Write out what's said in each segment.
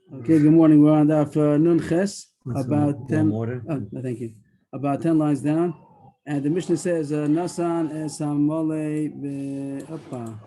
Okay, good morning. We're on Daf Nun Ches, Let's about warm 10. water. No, thank you. About 10 lines down. And the Mishnah says, Nasan esamole berekon.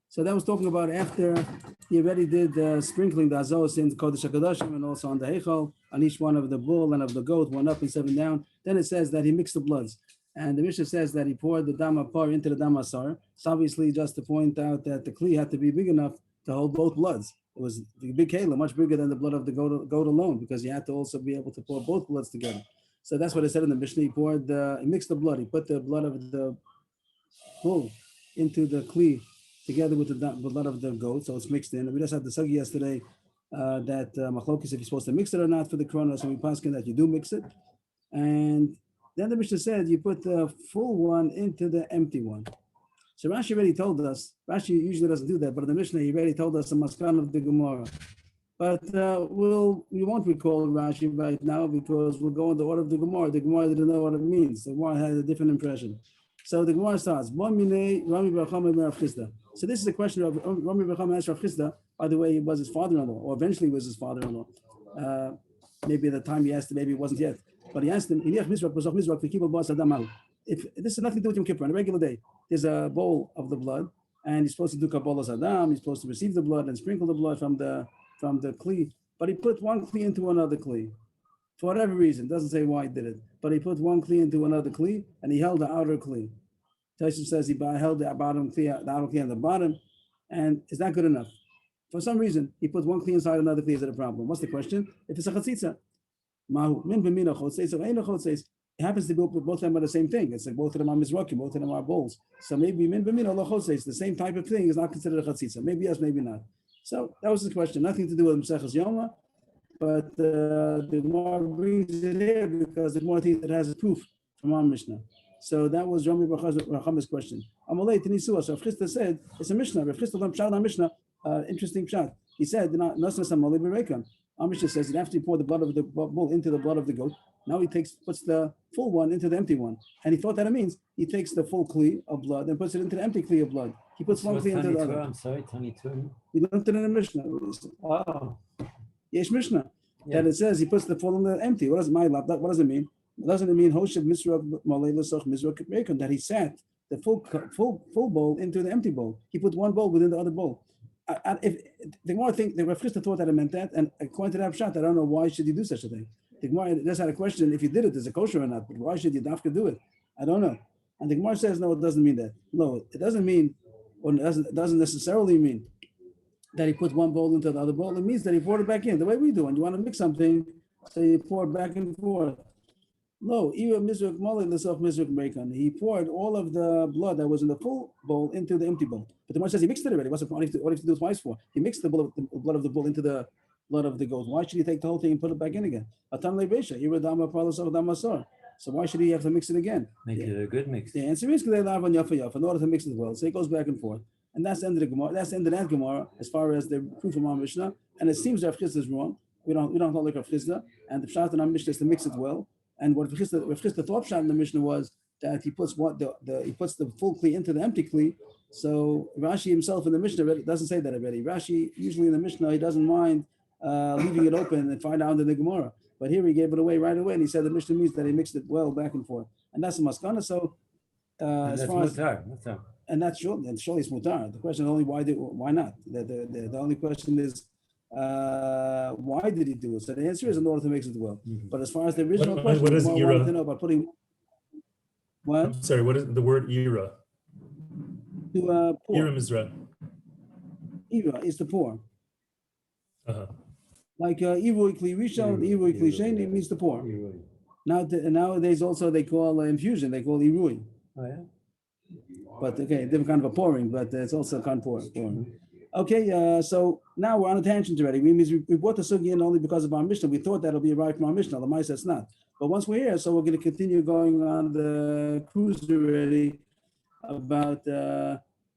So that was talking about after he already did sprinkling the azos in Kodesh HaKadoshim and also on the Heichal, on each one of the bull and of the goat, one up and seven down. Then it says that he mixed the bloods. And the Mishnah says that he poured the dama par into the dama sar. It's obviously just to point out that the kli had to be big enough to hold both bloods. It was the big kela, much bigger than the blood of the goat alone, because you had to also be able to pour both bloods together. So that's what it said in the Mishnah. He mixed the blood. He put the blood of the bull into the kli together with the blood of the goat, so it's mixed in. And we just had the sagi yesterday that machlokes if you're supposed to mix it or not for the kronos, and we paskin that you do mix it. And then the Mishnah said you put the full one into the empty one. So Rashi already told us, Rashi usually doesn't do that, but in the Mishnah he already told us the maskan of the Gemara. But we won't recall Rashi right now because we'll go in the order of the Gemara. The Gemara didn't know what it means. The Gemara had a different impression. So the Gemara starts, so this is a question of Rami Bacham asked Rav Chisda. By the way, he was his father-in-law, or eventually was his father-in-law. Maybe at the time he asked him, maybe it wasn't yet. But he asked him, if this has nothing to do with Yom Kippur, on a regular day, there's a bowl of the blood, and he's supposed to do Kabbalah Adam, he's supposed to receive the blood and sprinkle the blood from the kli, but he put one kli into another kli. For whatever reason, doesn't say why he did it, but he put one kli into another kli, and he held the outer kli. Taisha says he held the bottom kli, the outer kli on the bottom, and is that good enough? For some reason, he put one kli inside another kli. Is it a problem? What's the question? If it's a chatzitza, it happens to be both of them are the same thing. It's like both of them are mizrakim, both of them are bowls. So maybe min b'min lo chotzeis, the same type of thing is not considered a chatzitza. Maybe yes, maybe not. So that was the question. Nothing to do with Maseches Yoma, but the Gemara brings it here because the Gemara thinks it has a proof from our Mishnah. So that was Rami Bacham's question. Amalei Tanisua. So Rav Chisda said it's a Mishnah. Rav Chisda learned pshat on Mishnah. Interesting pshat. He said, "Nasas amalei berekam." Our Mishnah says that after you pour the blood of the bull into the blood of the goat, now he puts the full one into the empty one. And he thought that it means he takes the full kli of blood and puts it into the empty kli of blood. He puts one kli into the other. I'm sorry, 22. He learned it in the Mishnah. Oh. Yesh Mishnah. Yeah. That it says he puts the full in the empty. What does it mean? Doesn't it mean Hoshev Misra Malay Lasach Misra Kiprekon, that he sat the full bowl into the empty bowl? He put one bowl within the other bowl. If the Gemara think the Rav Chisda thought that it meant that, and according to that pshat, I don't know why should you do such a thing. The Gemara just had a question if you did it, is it kosher or not? But why should you dafka do it? I don't know. And the Gemara says no, it doesn't mean that. No, it doesn't mean, or it doesn't necessarily mean that he put one bowl into the other bowl. It means that he poured it back in the way we do. And you want to mix something, so you pour it back and forth. No, he poured all of the blood that was in the full bowl into the empty bowl. But the Gemara says he mixed it already. What do you do it twice for? He mixed the blood of the bull into the blood of the goat. Why should he take the whole thing and put it back in again? So why should he have to mix it again? Make it a good mix. The answer is in order to mix it well. So it goes back and forth. And that's the end of the Gemara. That's the end of that Gemara as far as the proof from our Mishnah. And it seems that Rav Chisda is wrong. We don't hold like Rav Chisda. And the pshat in our Mishnah is to mix it well. And what Rav Chisda thought pshat in the Mishnah was that he puts the full kli into the empty kli. So Rashi himself in the Mishnah doesn't say that already. Rashi usually in the Mishnah he doesn't mind leaving it open and find out in the Gemara. But here he gave it away right away, and he said the Mishnah means that he mixed it well back and forth, and that's a maskana. So as far as mutar. And that's surely it's mutar. The question is only why not? The only question is why did he do it? So the answer is in order to mix it well. Mm-hmm. But as far as the original question, what is ira? To know about putting what? I'm sorry, what is the word ira? To pour. Ira Mizra. Ira is to pour. Uh-huh. Like Irui Kli Rishon, Irui Kli Sheni means to pour. Nowadays also they call infusion, they call Irui. Oh yeah? But okay, different kind of a pouring, but it's also kind of pouring. Okay, so now we're on a tangent already. We brought the sugi in only because of our Mishnah. We thought that'll be right from our Mishnah. The Maisa it's not. But once we're here, so we're going to continue going on the cruise already about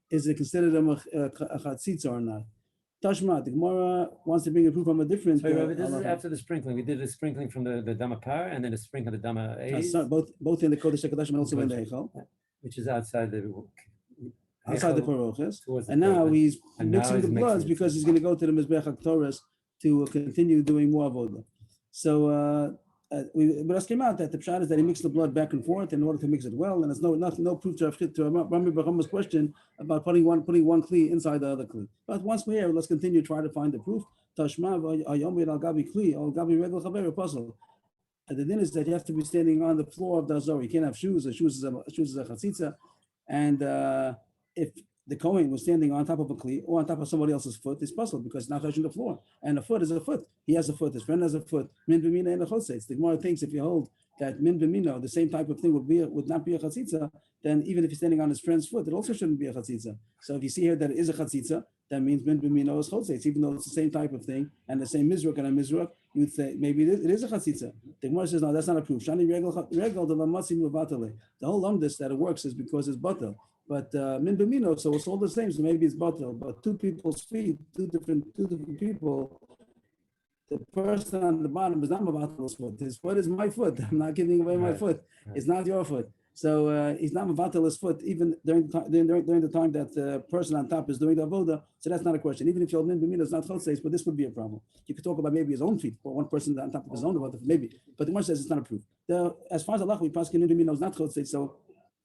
is it considered a chatzitza or not? Tashma, the Gemara wants to bring a proof from a different. Sorry, Rabbi, this is after the sprinkling. We did a sprinkling from the Dama Par and then a sprinkling of the Dama Eis. Both in the Kodesh HaKadoshim and also in the Heichal. Which is outside the outside the Heichel parochas, towards the and now Kodesh. he's And now mixing he's the mixing bloods it. because he's going to go to the Mizbech HaKtoras to continue doing more avodah. So but us came out that the pshat is that he mixed the blood back and forth in order to mix it well, and there's no proof to Rami Bahama's question about putting one kli inside the other kli. But once we're here, let's continue to try to find the proof. Tashma v'ayomid al gabi kli al gabi regel chaver apostle. And the din is that you have to be standing on the floor of the azor. You can't have shoes. The shoes is a chatzitza, and if the Kohen was standing on top of a kli or on top of somebody else's foot, it's puzzled because it's not touching the floor. And a foot is a foot. He has a foot. His friend has a foot. Min b'mina and a chotzeitz. The Gemara thinks if you hold that min b'mina, the same type of thing would not be a chatzitza, then even if he's standing on his friend's foot, it also shouldn't be a chatzitza. So if you see here that it is a chatzitza, that means min b'mina is chotzeitz, even though it's the same type of thing and the same mizruk and a mizruk, you'd say maybe it is a chatzitza. The Gemara says no, that's not a proof. Shani regel the lamasim levatale. The whole lumdis that it works is because it's batal. But min b'mino, so it's all the same. So maybe it's batal. But two people's feet, two different people. The person on the bottom is not Mavatal's foot. His foot is my foot. I'm not giving away my foot. It's not your foot. So he's not Mavatal's foot even during the time that the person on top is doing the avoda. So that's not a question. Even if your min b'mino is not chotzeis, but this would be a problem. You could talk about maybe his own feet, or one person on top of his own avoda, maybe. But the Gemara says it's not a proof. As far as Allah, we pass min b'mino is not chotzeis. So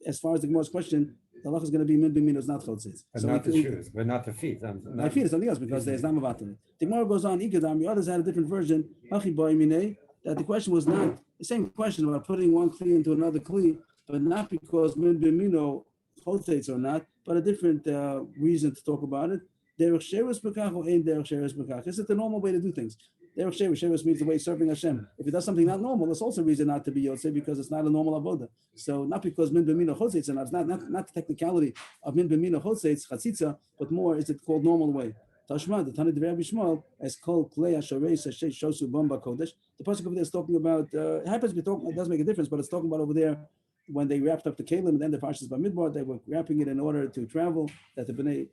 as far as the Gemara's question, the halach is going to be min b'mino is not chotzeis. But So not the shoes, but not the feet. My feet is something else because there's not mavatal. The Gemara goes on, Ikadam, the others had a different version, Hachi boy mine, that the question was not the same question about putting one kli into another kli, but not because min b'mino chotzeis or not, but a different reason to talk about it. Derech sheres bekach or ein derech sheres bekach. Is it the normal way to do things? Derech sheres means the way serving Hashem. If he does something not normal, that's also a reason not to be yotzei because it's not a normal avoda. So not because min b'mino chotzeis, and it's not the technicality of min b'mino chotzeis chatzitza, but more is it called normal way. Tashma, the Tana Devar Bishmal, as called Klei Hashareis Hashay Shosu Bomba Kodesh. The pasuk over there is talking about. It happens to be talking. It does make a difference, but it's talking about over there when they wrapped up the kalim and then the parshas Bamidbar, they were wrapping it in order to travel. That the Bnei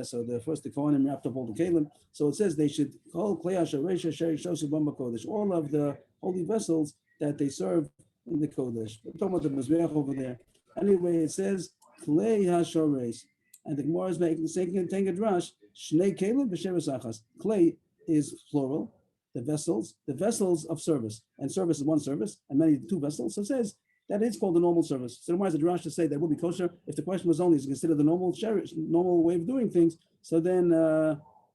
so the Kohanim wrapped up all the kalim. So it says they should call Klei Hashareis Hashay Shosu Bomba Kodesh. All of the holy vessels that they serve in the Kodesh. We're talking about the Mizbeach over there. Anyway, it says Klei Hashareis, and the Gemara is taking a drash. Shnei kelim b'sheres achas. Clay is plural. The vessels of service, and service is one service, and many two vessels. So it says that is called the normal service. So why is the drash to say that would be kosher? If the question was only is considered the normal way of doing things, so then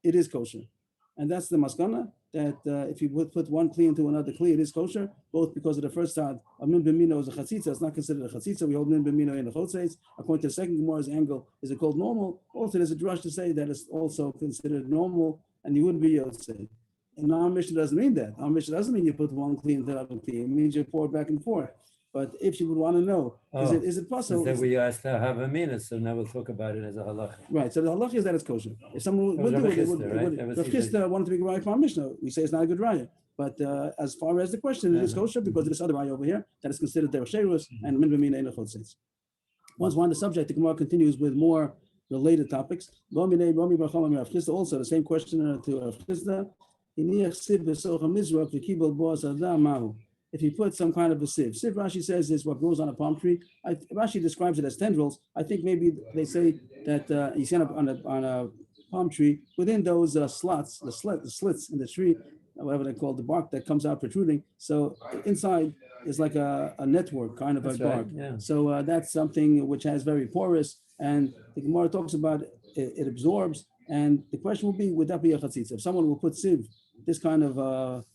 it is kosher, and that's the maskana that if you would put one kli into another kli, it is kosher, both because of the first side of min b'mino is a chatzitza. It's not considered a chatzitza. We hold min b'mino in the chotzeis. According to the second Gemara's angle, is it called normal? Also, there's a drush to say that it's also considered normal, and you wouldn't be yotzei. And our mission doesn't mean that. Our mission doesn't mean you put one kli into the other kli. It means you pour it back and forth. But if you would want to know, is it possible? That we asked to have a minute, so now we'll talk about it as a halacha. Right. So the halacha is that it's kosher. If someone would do it, Rav Chisda wanted to be raya for our Mishnah. We say it's not a good raya. But as far as the question, it is kosher because of this other raya over here that is considered derech sherus and min b'mina ein chotzeis. Once we're on the subject, the Gemara continues with more related topics. Also, the same question to Rav Chisda. If you put some kind of a sieve, Rashi says is what grows on a palm tree. Rashi describes it as tendrils. I think maybe they say that you stand up on a palm tree. Within those slots, the slits in the tree, whatever they call the bark that comes out protruding. So inside is like a network kind of a bark. Yeah. So that's something which has very porous, and the Gemara talks about it absorbs. And the question will be, would that be a chatzitza? If someone will put sieve, this kind of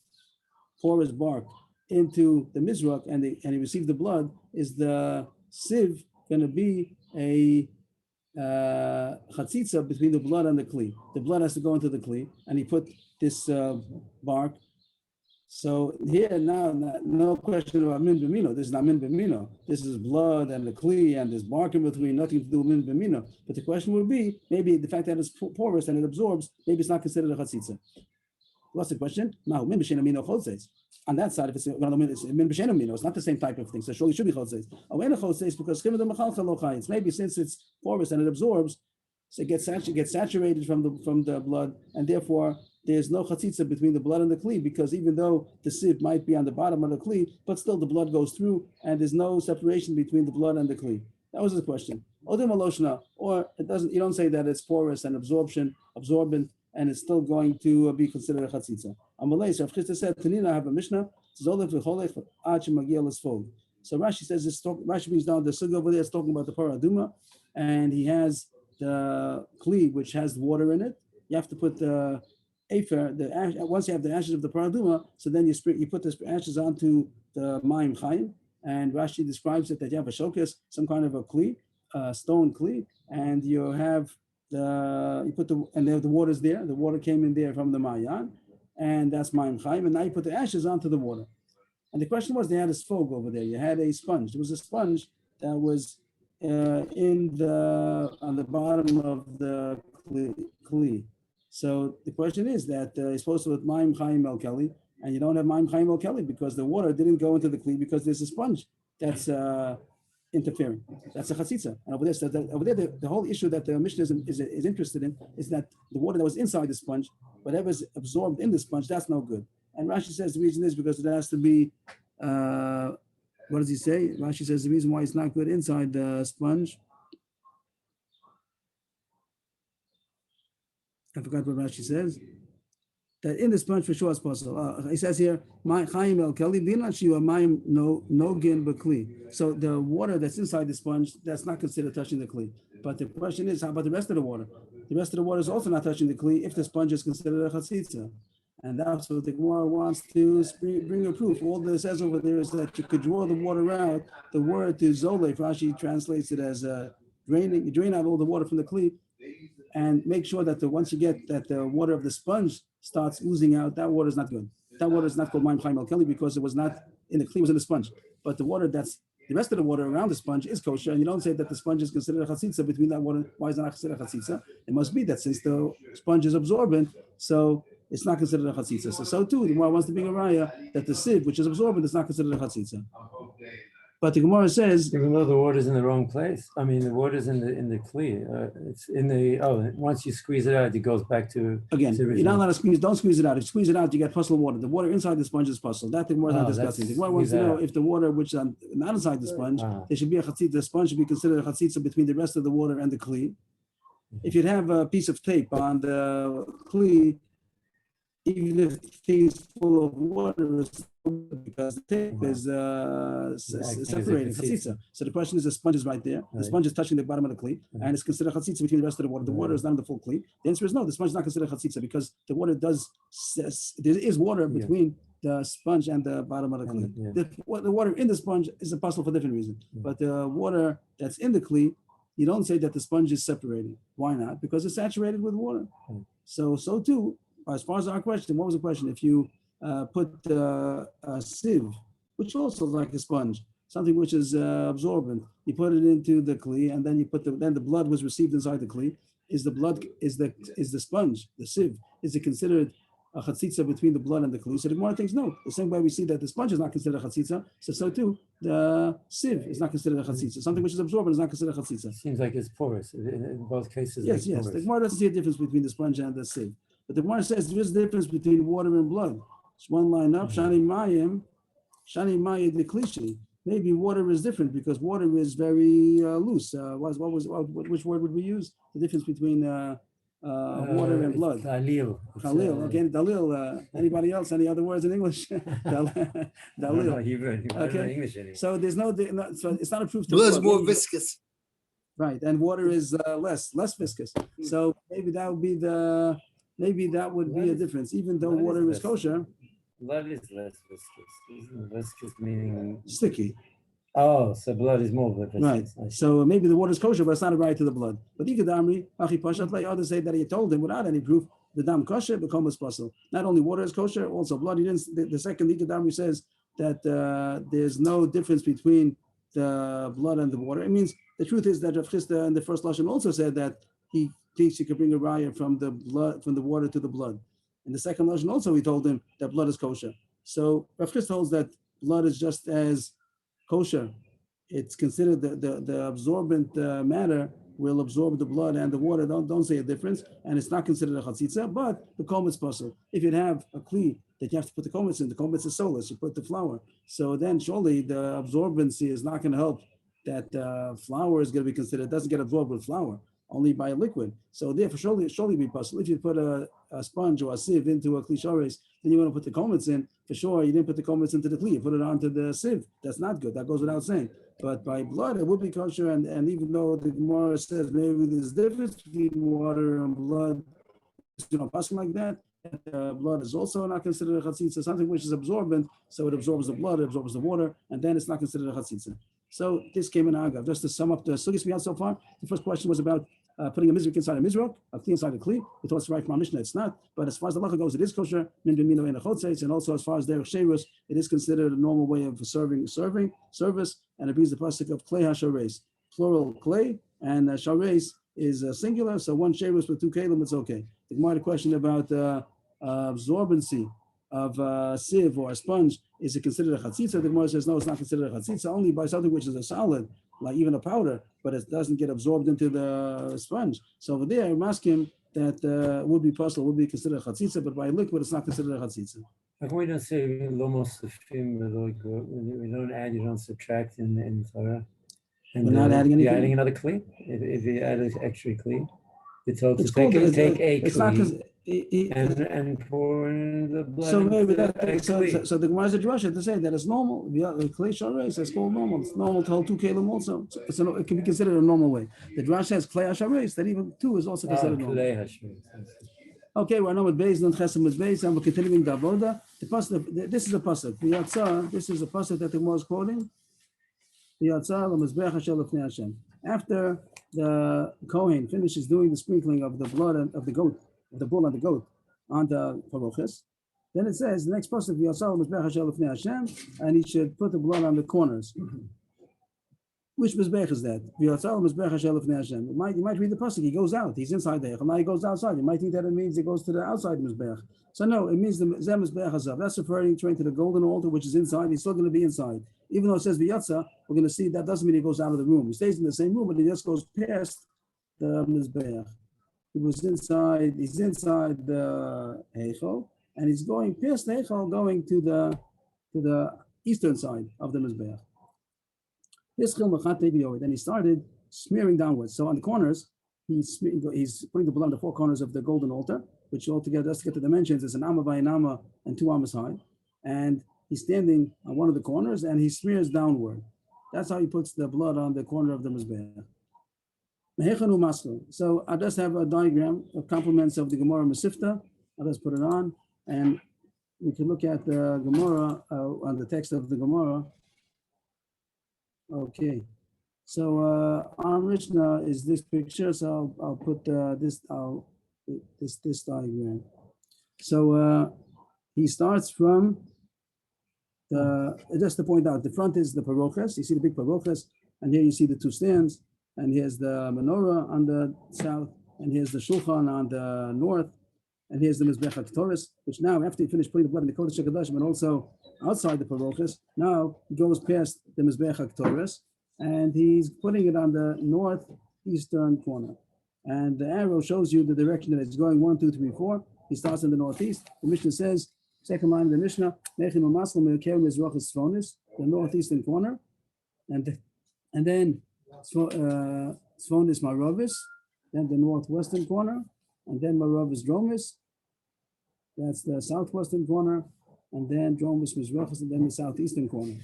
porous bark, into the mizrach and he received the blood, is the sieve going to be a chatzitza between the blood and the kli? The blood has to go into the kli, and he put this bark. So here now, no question about min b'mino. This is not min b'mino. This is blood and the kli and this bark in between, nothing to do with min b'mino. But the question would be, maybe the fact that it's porous and it absorbs, maybe it's not considered a chatzitza. What's the question? Now, min b'shen amino chotzeis. On that side, if it's min b'shen amino, it's not the same type of thing. So surely it should be chotzeis. Awena chotzeis because chimah the machal chalochayis. Maybe since it's porous and it absorbs, so it gets saturated from the blood, and therefore there's no chatzitza between the blood and the kli, because even though the sieve might be on the bottom of the kli, but still the blood goes through, and there's no separation between the blood and the kli. That was the question. Odem aloshna, or it doesn't. You don't say that it's porous and absorbent, and it's still going to be considered a chatzitza. Amalei, so Rav Chisda said, Tanina, I have a mishnah. Zolev v'cholech ad shemagia l'sfog. So Rashi says this. Rashi brings down the suga over there. It's talking about the paraduma, and he has the kli which has water in it. You have to put the afer, the ash. Once you have the ashes of the paraduma, so then you put the ashes onto the mayim chayim. And Rashi describes it that you have a shokas, some kind of a kli, stone kli, and you have the water's there. The water came in there from the mayan, and that's mayim chayim. And now you put the ashes onto the water. And the question was, they had a sfog over there. You had a sponge. There was a sponge that was on the bottom of the kli. So the question is that you're supposed to put mayim chayim el keli, and you don't have mayim chayim el keli because the water didn't go into the kli because there's a sponge that's interfering. That's a chatzitza. And over there, the whole issue that the Mishnah is interested in is that the water that was inside the sponge, whatever's absorbed in the sponge, that's no good. And Rashi says the reason is because it has to be, what does he say? Rashi says the reason why it's not good inside the sponge. I forgot what Rashi says. That in the sponge for sure is possible. He says here, "Chayim el keli dinan shiva mayim no gin b'kli." So the water that's inside the sponge, that's not considered touching the kli. But the question is, how about the rest of the water? The rest of the water is also not touching the kli if the sponge is considered a chatzitza. And that's what the Gemara wants to bring a proof. All that it says over there is that you could draw the water out. The word to zolef, Rashi translates it as draining. You drain out all the water from the kli, and make sure that once you get that the water of the sponge starts oozing out, that water is not good. That water is not called mayim chayim el keli because it was not in the kli, it was in the sponge. But the water that's the rest of the water around the sponge is kosher, and you don't say that the sponge is considered a chatzitza between that water. Why is it not considered a chatzitza? It must be that since the sponge is absorbent, so it's not considered a chatzitza. So too, the Gemara wants to bring a raya that the sieve, which is absorbent, is not considered a chatzitza. But the Gemara says, even though the water's in the wrong place, I mean, the water's in the clear. It's in the once you squeeze it out, it goes back to again. You're not allowed to squeeze. Don't squeeze it out. If you squeeze it out, you get puzzle water. The water inside the sponge is puzzle. That the Gemara is not discussing. The Gemara wants to know if the water which is not inside the sponge, there should be a chatzitza. The sponge should be considered a chatzitza between the rest of the water and the kli. If you'd have a piece of tape on the kli, even if the thing is full of water, because the tape is separating chatzitza. So the question is, the sponge is right there. The sponge is touching the bottom of the kli, and it's considered chatzitza between the rest of the water. The water is not in the full kli. The answer is no. The sponge is not considered chatzitza because the water there is water between the sponge and the bottom of the kli. The water in the sponge is a puzzle for different reasons, but the water that's in the kli, you don't say that the sponge is separating. Why not? Because it's saturated with water. So too. As far as our question, what was the question? If you put a sieve, which also is like a sponge, something which is absorbent, you put it into the kli, and then then the blood was received inside the kli. Is the sponge, the sieve, is it considered a chatzitza between the blood and the kli? So the Gemara thinks no. The same way we see that the sponge is not considered a chatzitza, so too the sieve is not considered a chatzitza. Something which is absorbent is not considered a chatzitza. Seems like it's porous in both cases. Yes. The Gemara doesn't see a difference between the sponge and the sieve. But the Gemara says there is a difference between water and blood. It's one line up. Shani mayim the cliche. Maybe water is different because water is very loose. Which word would we use? The difference between water and blood. Dalil. Okay, dalil. Anybody else? Any other words in English? Dalil. No, Hebrew. Okay. English anyway. So there's so it's not a proof. Blood is more viscous. Right, and water is less viscous. So maybe that would be a difference, even though water is kosher. Blood is less viscous. Viscous meaning Sticky. Oh, so blood is more viscous. Right. So maybe the water is kosher, but it's not a right to the blood. But others say that he told him without any proof, the dam kosher becomes possible. Not only water is kosher, also blood. He didn't. The second Ikadamri says that there's no difference between the blood and the water. It means the truth is that Rav Chisda in the first lashon also said that he thinks you could bring a raya from the water to the blood. In the second lashon also he told him that blood is kosher. So Rav Chisda holds that blood is just as kosher. It's considered the absorbent matter will absorb the blood and the water. Don't say a difference, and it's not considered a chatzitza, but the kometz possible. If you have a kli that you have to put the kometz in, the kometz is soulless. You put the flour, so then surely the absorbency is not going to help flour is going to be considered, doesn't get absorbed with flour, only by liquid. So therefore, surely be possible. If you put a sponge or a sieve into a kli shareis, then you want to put the komets in. For sure, you didn't put the komets into the kli. You put it onto the sieve. That's not good. That goes without saying. But by blood, it would be kosher. And even though the Gemara says maybe there's a difference between water and blood, passing like that, blood is also not considered a chatzitza, something which is absorbent, so it absorbs the blood, it absorbs the water, and then it's not considered a chatzitza. So this came in Agav. Just to sum up the sugis we had so far, the first question was about putting a mizrach inside a mizrach, a kli inside a kli. We thought it's right from our Mishnah, it's not. But as far as the halacha goes, it is kosher, min b'mino ein achotzeitz, and also as far as derech sheirus, it is considered a normal way of service, and it brings the pasuk of klei hashareis, plural klei, and shareis is singular, so one sheirus with two kelim, it's okay. The Gemara question about absorbency of a sieve or a sponge, is it considered a chatzitza? The Gemara says no, it's not considered a chatzitza, only by something which is a solid, like even a powder, but it doesn't get absorbed into the sponge. So over there, I'm asking that would be possible, would be considered a chatzitza, but by liquid, it's not considered a chatzitza. How come we don't say lomosifim? We don't add, you don't subtract in Torah. And We're not adding anything? You're adding another kli. If you add an extra kli, it's told to It's take called- a it's not kli and pour in the blood. so maybe into that kli. so the Gemara is a drasha to say that it's normal. The klei shareis is called normal. It's normal to hold two kelim also. So it can be considered a normal way. The drasha has klei shareis that even two is also considered normal. Klei hashem. Okay, we're now with Beis, non chesed with Beis, and we're continuing the avoda. The pasuk, this is a pasuk. This is a pasuk that the Gemara is quoting. After the Kohen finishes doing the sprinkling of the blood of the goat, of the bull and the goat on the parochis, then it says the next pasuk, and he should put the blood on the corners. Which mizbech is that? You might read the pasuk. He goes out. He's inside the Heichal. Now he goes outside. You might think that it means he goes to the outside mizbech. So no, it means the zem mizbech hazav. That's referring to the golden altar, which is inside. He's still going to be inside, even though it says v'yatza. We're going to see that doesn't mean he goes out of the room. He stays in the same room, but he just goes past the mizbech. He was inside. He's inside the Heichal, and he's going past the Heichal, going to the eastern side of the mizbech. Then he started smearing downwards. So on the corners, he's putting the blood on the four corners of the golden altar, which altogether, just to get the dimensions, is an amma by an amma and 2 ammas high. And he's standing on one of the corners and he smears downward. That's how he puts the blood on the corner of the mizbeach. So I just have a diagram of complements of the Gemara Masifta. I'll just put it on, and we can look at the Gemara on the text of the Gemara. Okay, so our Mishnah is this picture. So I'll put this diagram. So he starts from just to point out, the front is the parochas. You see the big parochas, and here you see the two stands, and here's the menorah on the south, and here's the shulchan on the north, and here's the mizbech haktoris, which now, after he finished putting the blood in the kodesh hakadoshim, and also outside the parochas, now he goes past the mizbech haktoris, and he's putting it on the northeastern corner. And the arrow shows you the direction that it's going, 1, 2, 3, 4. He starts in the northeast. The Mishnah says, second line of the Mishnah, the northeastern corner, and then Tzvonis Maravis, then the northwestern corner, and then Maravis Dromis, that's the southwestern corner, and then Dromis Mizrachis, and then the southeastern corner.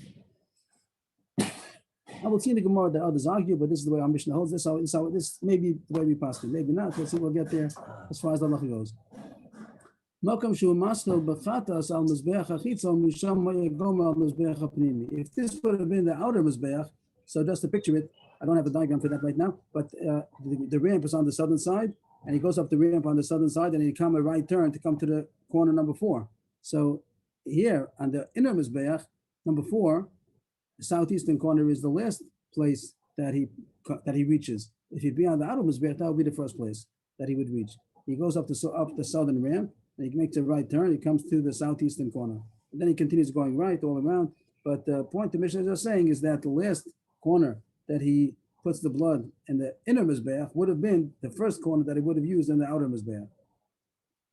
I will see in the Gemara that others argue, but this is the way our Mishnah holds this. So this may be the way we pass it, maybe not. Let's see, we'll get there as far as the halacha goes. If this would have been the outer mizbeach, so just to picture it, I don't have a diagram for that right now, but the ramp is on the southern side, and he goes up the ramp on the southern side, and he come a right turn to come to the corner number 4. So here on the inner mizbeach, number 4, the southeastern corner is the last place that he reaches. If he'd be on the outer mizbeach, that would be the first place that he would reach. He goes up the southern ramp, and he makes a right turn. He comes to the southeastern corner, and then he continues going right all around. But the point the Mishnah is saying is that the last corner that he puts the blood in the inner mizbeach would have been the first corner that he would have used in the outer mizbeach.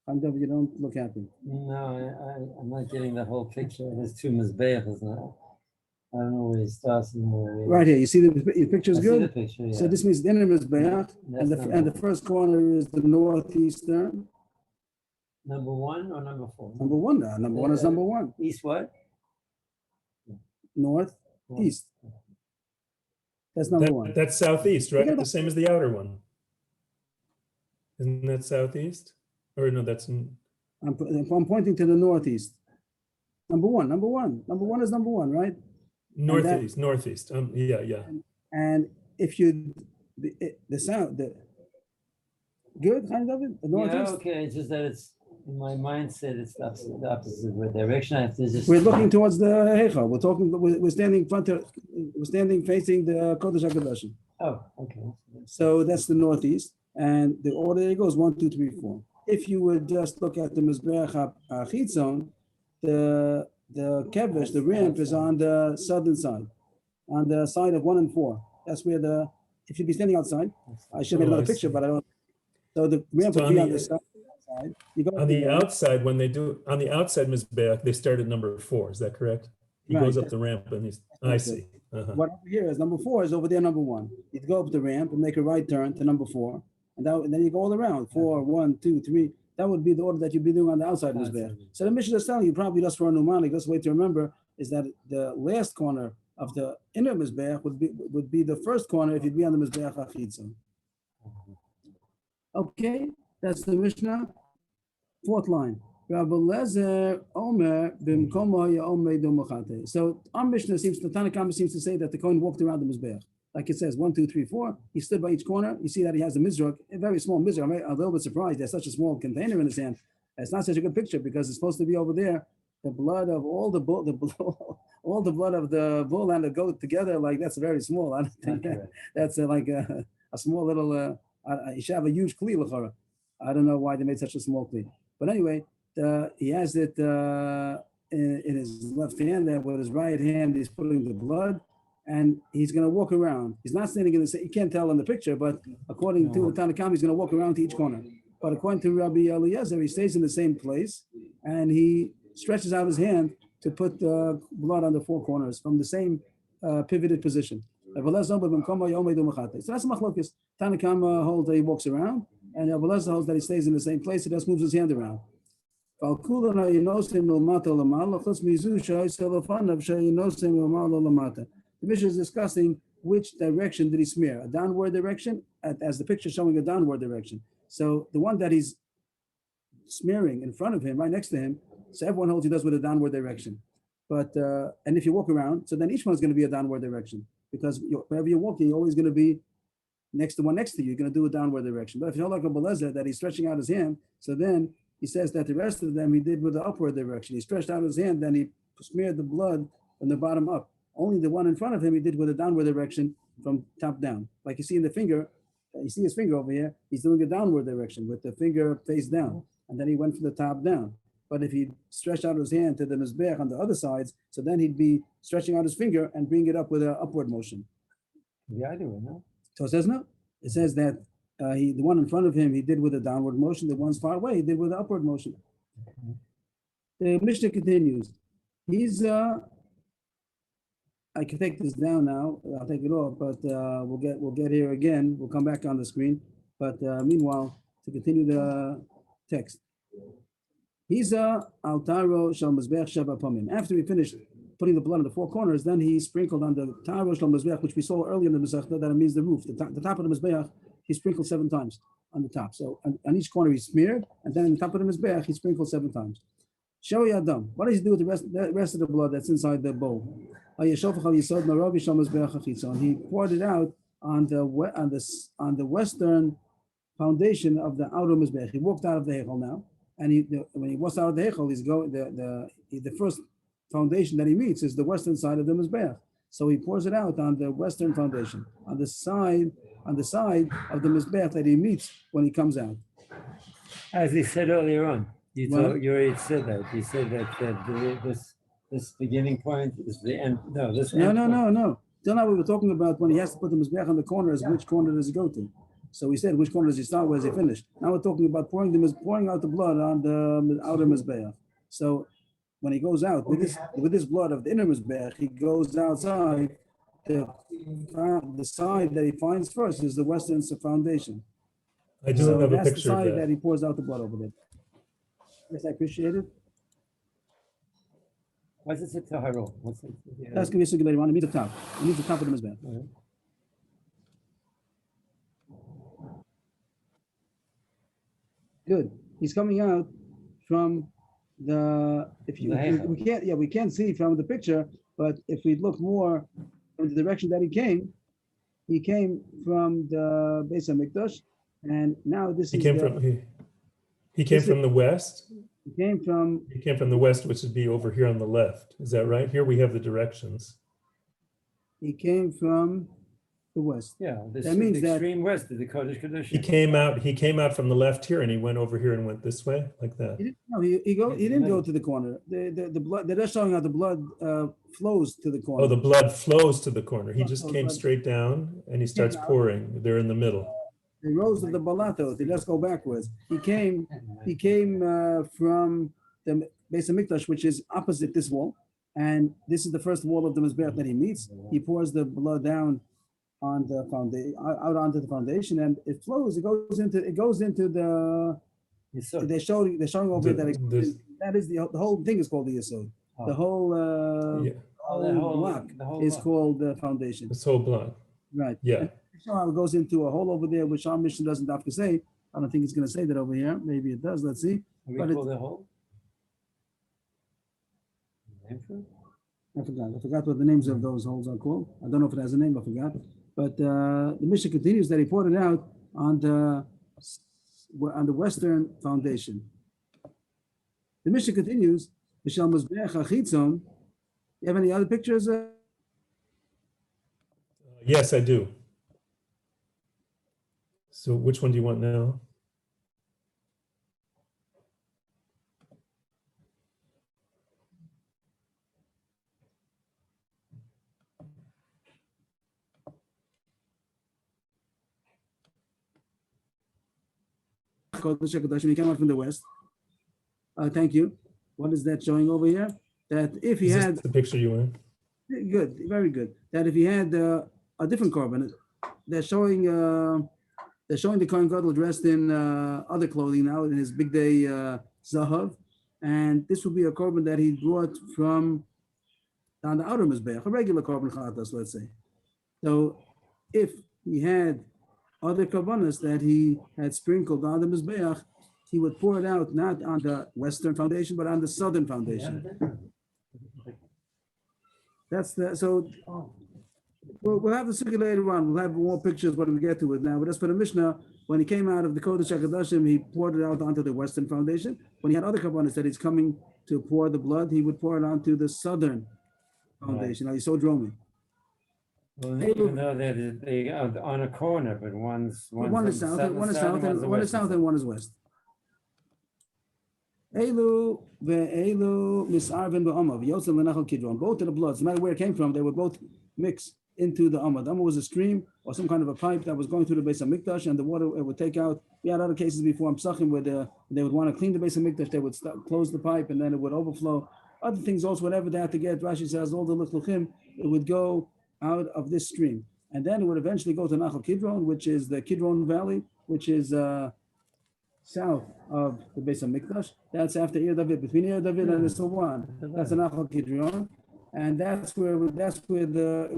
You don't look happy. No, I'm not getting the whole picture. There's 2 mizbeachs now. I don't know where he starts and where he ends. Right here, you see the picture is I see the good? picture, yeah. So this means the inner Mizbeach, and That's the first corner is the northeastern. number 1 or number 4? Number one now. Number one is number one. East what? Northeast. That's number one. That's southeast, Forget right? about- The same as the outer one. Isn't that southeast? Or no, that's I'm pointing to the northeast. Number one. Number one is number one, right? northeast. Northeast. Yeah. And if you the sound good kind of it, the Yeah, northeast. okay, it's just that it's, in my mindset, it's the opposite direction. I have to just. We're looking towards the Heichal. We're standing facing the Kodesh HaKadoshim. Oh, okay. So that's the northeast, and the order it goes 1, 2, 3, 4. If you would just look at the Mizbeach HaChitzon, the kevesh, the ramp is on the southern side, on the side of 1 and 4. That's where if you'd be standing outside, I should have Oh, another I picture, see. but I don't. So the ramp So would on be the- on the side. You go On the there. outside, when they do on the outside Mizbeach, they start at number 4. Is that correct? He Right. goes up the ramp and he's. I That's see. Uh-huh. What over here is number 4 is over there, number 1. You'd go up the ramp and make a right turn to number 4, and then you go all around 4, 1, 2, 3. That would be the order that you'd be doing on the outside of Mizbeach. So the mission is telling you, probably just for a mnemonic, just way to remember, is that the last corner of the inner Mizbeach would be the first corner if you'd be on the Mizbeach HaChitzon. Okay, that's the Mishnah. 4th line. Rabbi Lezer Omer b'mkomo ha'omed u'machate. So our Mishnah the Tanna Kama seems to say that the Kohen walked around the Mizbeach. Like it says, 1, 2, 3, 4. He stood by each corner. You see that he has a mizrach, a very small mizrach. I'm a little bit surprised. There's such a small container in his hand. It's not such a good picture because it's supposed to be over there. The blood of all the bull, all the blood of the bull and the goat together. Like that's very small. I don't think that's like a small little. You should have a huge kli l'chara. I don't know why they made such a small kli. But anyway, he has it in his left hand there. With his right hand, he's putting the blood. And he's going to walk around. He's not standing in the same, you can't tell in the picture, but according to the Tanna Kama, he's going to walk around to each corner. But according to Rabbi Eliezer, he stays in the same place and he stretches out his hand to put the blood on the 4 corners from the same pivoted position. So that's machlokes. Tanna Kama holds that he walks around, and Rabbi Eliezer holds that he stays in the same place. He just moves his hand around. The Mishnah is discussing which direction did he smear, a downward direction, as the picture showing a downward direction. So the one that he's smearing in front of him, right next to him, so everyone holds he does with a downward direction. But and if you walk around, so then each one's going to be a downward direction because wherever you're walking, you're always going to be next to one next to you. You're going to do a downward direction. But if you hold like a Belezer that he's stretching out his hand, so then he says that the rest of them he did with the upward direction. He stretched out his hand, then he smeared the blood from the bottom up. Only the one in front of him he did with a downward direction from top down. Like you see in the finger, you see his finger over here, he's doing a downward direction with the finger face down. And then he went from the top down. But if he stretched out his hand to the Mizbeach on the other sides, so then he'd be stretching out his finger and bring it up with an upward motion. Yeah, I do it, no? So it says no. It says that the one in front of him he did with a downward motion, the ones far away he did with an upward motion. The Mishnah continues. I can take this down now. I'll take it off, but we'll get here again. We'll come back on the screen. But meanwhile, to continue the text, he's altaro shel mizbeach sheva pamim. After he finished putting the blood on the 4 corners, then he sprinkled on the taro shel mizbeach, which we saw earlier in the Masechta, that it means the roof, the top of the mizbeach. He sprinkled 7 times on the top. So on each corner he smeared, and then on the top of the mizbeach he sprinkled 7 times. Shoi Adam. What does he do with the rest of the blood that's inside the bowl? He poured it out on the western foundation of the outer mizbeach. He walked out of the heichal now, and when he walks out of the heichal, he's going the first foundation that he meets is the western side of the mizbeach. So he pours it out on the western foundation, on the side of the mizbeach that he meets when he comes out. As he said earlier on, you already said that. You said that this beginning point is the end. No, this No. end point. No. Till now we were talking about when he has to put the mizbeach on the corners, which corner does he go to? So we said which corner does he start, where does he finish? Now we're talking about pouring out the blood on the outer mizbeach. So when he goes out with this blood of the inner Mizbeach, he goes outside. The side that he finds first is the western foundation. I do So have a that's the picture of side that that. he pours out the blood over there. Yes, I appreciate it. What's it say Taharo? What's it? That's going to be a circulator one. It needs the top. It needs the top of the Mizbeach. Good. He's coming out from the, if you, The Heichal. we can't see from the picture, but if we look more in the direction that he came from the Beis HaMikdash, and now this He is came the, from he came from the west. he came from, He came from the west, which would be over here on the left. Is that right? Here we have the directions. he came from the west. Yeah, That means the that- extreme west of the Kodesh Kodashim. He came out from the left here and he went over here and went this way like that. He didn't go to the corner. The blood, they're showing how the blood flows to the corner. Oh, the blood flows to from he just Oh, came blood. straight down and he starts out. pouring. They're in the middle. The rows of the balatos, they just go backwards. He came from the Beis HaMikdash, which is opposite this wall. And this is the first wall of the Mizbeach that he meets. He pours the blood down on the foundation, out onto the foundation, and it flows. It goes into the. Yesod. They're showing over The- that. the- That is the whole thing is called the Yesod. Oh. The whole Yeah, whole block is block. called the foundation. this whole block. Right. Yeah. And show how it goes into a hole over there, which our mission doesn't have to say. I don't think it's going to say that over here. Maybe it does. Let's see. We but call the hole? Name for it? I forgot what the names of those holes are called. I don't know if it has a name. I forgot. But the mission continues that he poured it out on the western foundation. The mission continues. Mishal Mizbeach HaChitzon. You have any other pictures? Yes, I do. So which one do you want now? Kodesh HaKodashim. He came out from the west. Thank you. What is that showing over here? That if he Is this had the picture you want? good, very good. That if he had a different carbon, they're showing the Kohen Gadol dressed in other clothing now in his big day zahav, and this would be a carbon that he brought from down the outer mizbeach, a regular carbon chatas, let's say. So if he had other karbanos that he had sprinkled on the mizbeach, he would pour it out not on the western foundation but on the southern foundation. That's the so. We'll have the circulator on. We'll have more pictures when we get to it now. But as for the Mishnah, when he came out of the Kodesh HaKodashim, he poured it out onto the western foundation. When he had other kabbanis that he's coming to pour the blood, he would pour it onto the southern foundation. Now he's so dromy. Well, even though they are on a corner, but one is south, One is south, and one is west. Elu ve'elu misarvin ba'amav yosel v'nachal kidron. Both of the bloods, no matter where it came from, they would both mix into the Amma. The Amma was a stream or some kind of a pipe that was going through the Beis HaMikdash, and the water it would take out. We had other cases before Psachim where they would want to clean the Beis HaMikdash, they would close the pipe and then it would overflow. Other things also, whatever they had to get, Rashi says, all the Lichluchim, it would go out of this stream. And then it would eventually go to Nachal Kidron, which is the Kidron Valley, which is south of the Beis HaMikdash. That's after Ir David, between Ir David and the Silwan. That's the Nachal Kidron. And that's where the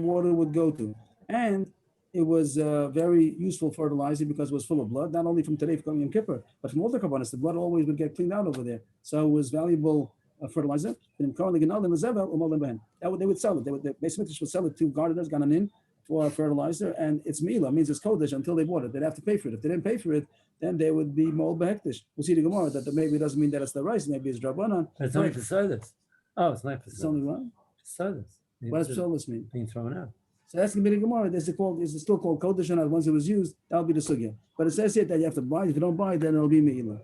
water would go to. And it was very useful fertilizer because it was full of blood, not only from today from Yom Kippur, but from all the carbonates. The blood always would get cleaned out over there. So it was valuable fertilizer. That they would sell it. The Beis HaMikdash would sell it to gardeners, Gananim, for fertilizer, and it's Mila, means it's Kodesh until they bought it. They'd have to pay for it. If they didn't pay for it, then they would be Mol Behektish. We'll see the Gemara that maybe doesn't mean that it's the rice, maybe it's Drabanan. It's only for sodas. Oh, it's not for It's only sodas. what? Sodas. What does psolis mean? Being thrown out. So that's going to be the Gemara. Is it still called Kodesh or not? Once it was used, that'll be the Sugya. But it says here that you have to buy it. If you don't buy it, then it'll be Me'ilah.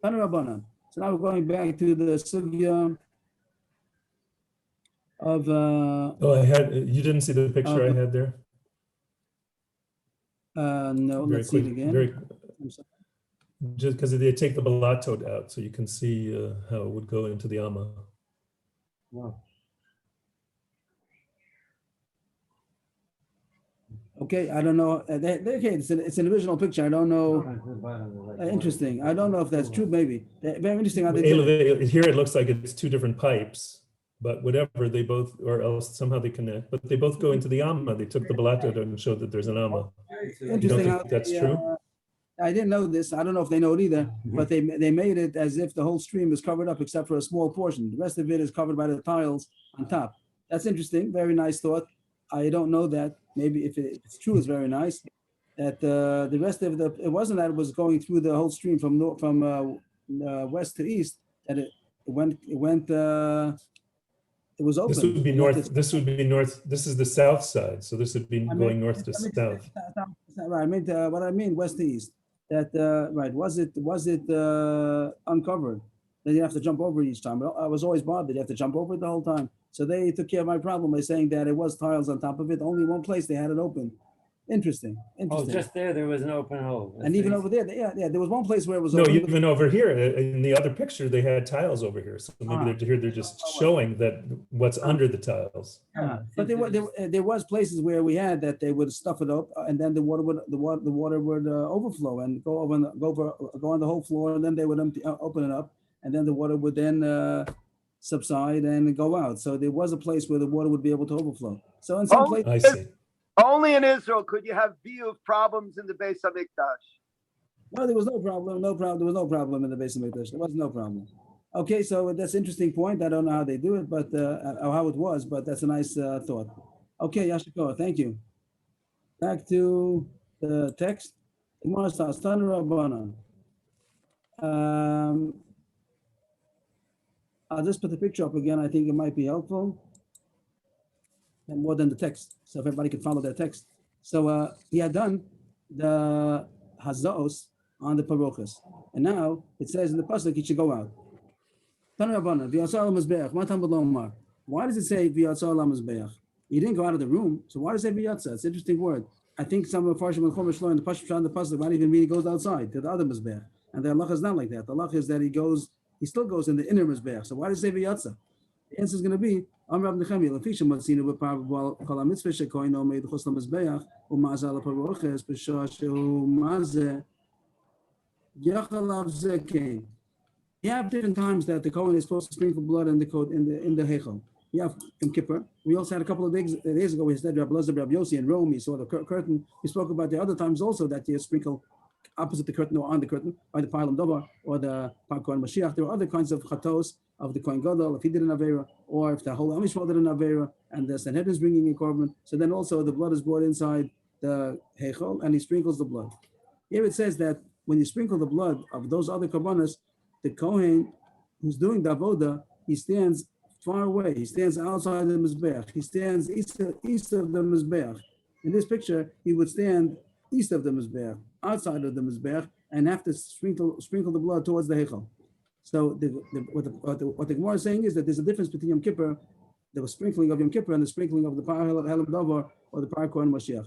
Rabbanan. So now we're going back to the Sugya of. You didn't see the picture I had there? No, Very let's see it quick, again. very, I'm sorry. just because they take the balatot out, so you can see how it would go into the Amma. Wow. Okay, I don't know. Okay, it's an original picture. I don't know. Interesting. I don't know if that's true. Maybe very interesting how they did it. Here it looks like it's two different pipes, but whatever, they both, or else somehow they connect, but they both go into the Amma. They took the balatot and showed that there's an Amma. Interesting how that's true? I didn't know this. I don't know if they know it either, but they made it as if the whole stream is covered up except for a small portion. The rest of it is covered by the tiles on top. That's interesting. Very nice thought. I don't know that. Maybe if it's true, it's very nice. That the rest of it wasn't that it was going through the whole stream from west to east. That it went. It was open. This would be north. This would be north. This is the south side, so this would be going north to south. Right. I mean, what I mean, west to east. That right? Was it uncovered? Then you have to jump over each time. I was always bothered. You have to jump over it the whole time. So they took care of my problem by saying that it was tiles on top of it. Only one place they had it open. Interesting. Oh, just there was an open hole. And even over there, there was one place where it was no, open. even over here in the other picture, they had tiles over here. So maybe they're just showing that what's under the tiles. But there was places where we had that they would stuff it up, and then the water would overflow and go on the whole floor, and then they would open it up, and then the water would then subside and go out. So there was a place where the water would be able to overflow. So in some places, I see. Only in Israel could you have view of problems in the Beis Hamikdash. No, there was no problem. There was no problem in the Beis Hamikdash. There was no problem. Okay, so that's an interesting point. I don't know how they do it, but or how it was, but that's a nice thought. Okay, Yashiko, thank you. Back to the text. I'll just put the picture up again. I think it might be helpful. And more than the text, so if everybody can follow that text. So he had done the hazaos on the parochas, and now it says in the pasuk he should go out. Why does it say v'yatzah? He didn't go out of the room, so why does it say v'yatzah? It's an interesting word. I think some of the Farshim and Chomesh Lo in the pasuk might even mean he goes outside to the other mizbeach, and the halach is not like that. The halach is that he still goes in the inner mizbeach. So why does it say v'yatzah? The answer is going to be Amrav Nechemia Lefisha Matzina B'Parabal Kol HaMitzvah Shekoin Omeid Chos LaMizbeach U'Mazal HaParoches B'Shah Shehu Mazeh Yachalav Zekein. You have different times that the Kohen is supposed to sprinkle blood in the Heichal. You have Yom Kippur. We also had a couple of days ago. We said Rabbi Elazar, Rabbi Yossi in Rome. He saw the curtain. We spoke about the other times also that you sprinkle opposite the curtain or on the curtain, by the Pa'ilam Dovar or the Parkohen Mashiach. There are other kinds of chatos of the Kohen Gadol, if he did an Avera, or if the whole Am Yisrael did an Avera, and the Sanhedrin is bringing a korban. So then also the blood is brought inside the Heichal, and he sprinkles the blood. Here it says that when you sprinkle the blood of those other korbanos, the Kohen who's doing the Avoda, he stands far away. He stands outside the Mizbeach. He stands east of the Mizbeach. In this picture, he would stand east of the Mizbeach, outside of the Mizbeach, and have to sprinkle the blood towards the Heichal. So what the Gemara is saying is that there's a difference between Yom Kippur, the sprinkling of Yom Kippur, and the sprinkling of the Pa'ilam Dovar or the Parkohen Mashiach.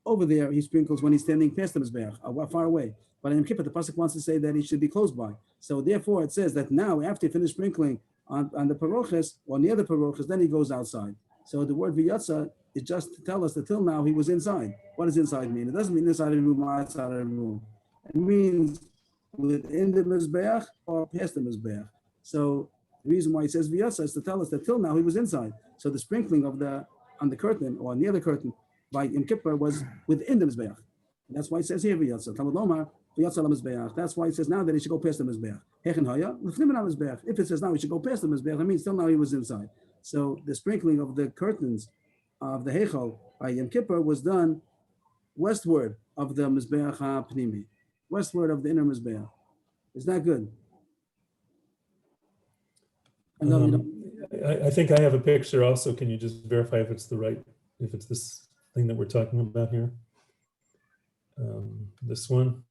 Over there, he sprinkles when he's standing past the Mizbeach, far away. But in Yom Kippur, the pasuk wants to say that he should be close by. So therefore, it says that now, after he finished sprinkling on the paroches or near the paroches, then he goes outside. So the word v'yatza is just to tell us that till now he was inside. What does inside mean? It doesn't mean inside of the room or outside of the room. It means within the Mizbeach or past the Mizbeach. So the reason why it says v'yatza is to tell us that till now he was inside. So the sprinkling on the curtain or near the curtain by Yom Kippur was within the Mizbeach. And that's why it says here v'yatza. Talmud Lomar v'yatza la-Mizbeach. That's why it says now that he should go past the Mizbeach. Hechen haya l'fnim ha-Mizbeach. If it says now he should go past the Mizbeach, that means till now he was inside. So the sprinkling of the curtains of the Heichal by Yom Kippur was done westward of the Mizbeach HaPnimi, westward of the inner Mizbeach. Is that good? I think I have a picture also. Can you just verify if it's if it's this thing that we're talking about here? This one.